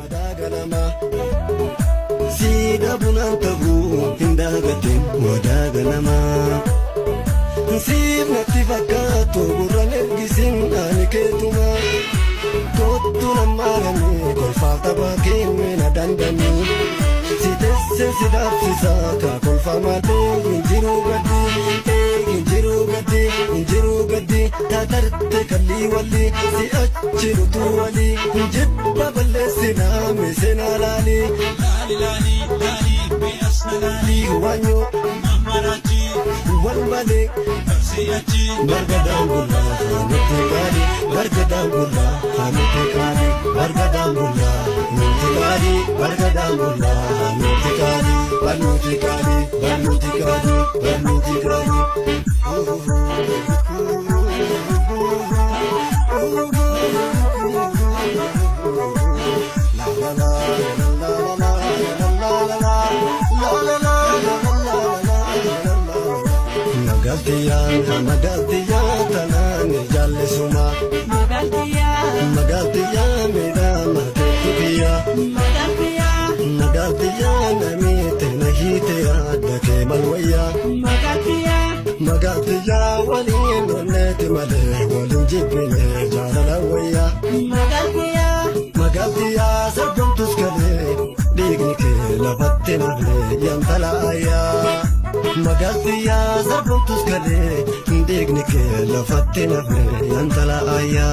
wadagalama sida bunan tabu indagatin wadagalama sib natti fakkaatu gurran ergisin ani keetuma kottu namarani kolfaaf taphaakeen meena dandami si tesse si dhaabsisa ka kolfamate injiru gaddi taatarte kalli walli si achirutu wali jibba balleessina meesena laali beasnalaali wanyo mamarati walmale siyachi bargadangula nuti kali bargadangula nuti kali bargadangula nuti kali bargadangula nuti kali banuti kali banuti kali banuti kali Magaltiya tanani jallisuma Magaltiya mera marketukiya Magaltiya namite nahite adake malwaya Magaltiya walin onete male walin jibine jalalawaya Magaltiya sabuntus kale dignike lafatte male yantalaya Magaltiya sabuntus kale dignike lafatte male yantalaya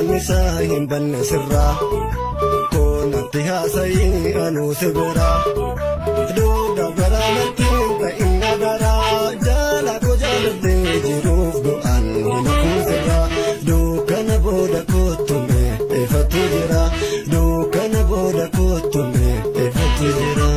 Nisa himban sirra konatti haasai anu sibira duuda baranatti ka inna gara jala ko jaaladde jiruuf du'an hinakuu sirra duukana booda kottume efatu jira duukana booda kottume efatu jira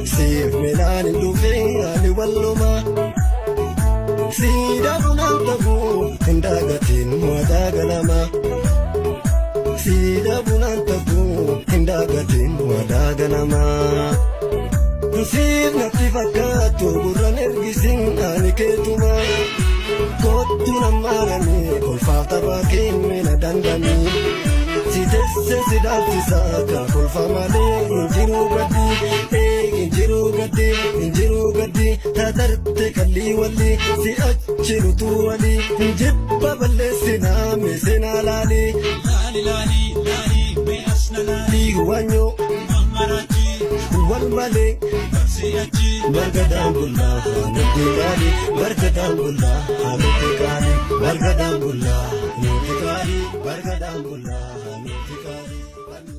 Sif melani lufe ali walluma sida bunan tabu indagatin wadagalama sida bunan tabu indagatin wadagalama sif natti fakkaatu gurran ergisin ani keetuma kottu namarani kolfaaf taphaakeen meena dandami si tesse si dhaabsisa ka kolfamale injiru gaddi taatarte kalli walli si achirutu wali jibba balleessina meesena laali beasnalaali wanyo mamarati walmale siyachi bargadangula nuti kali bargadangula nuti kali bargadangula nuti kali bargadangula nuti kali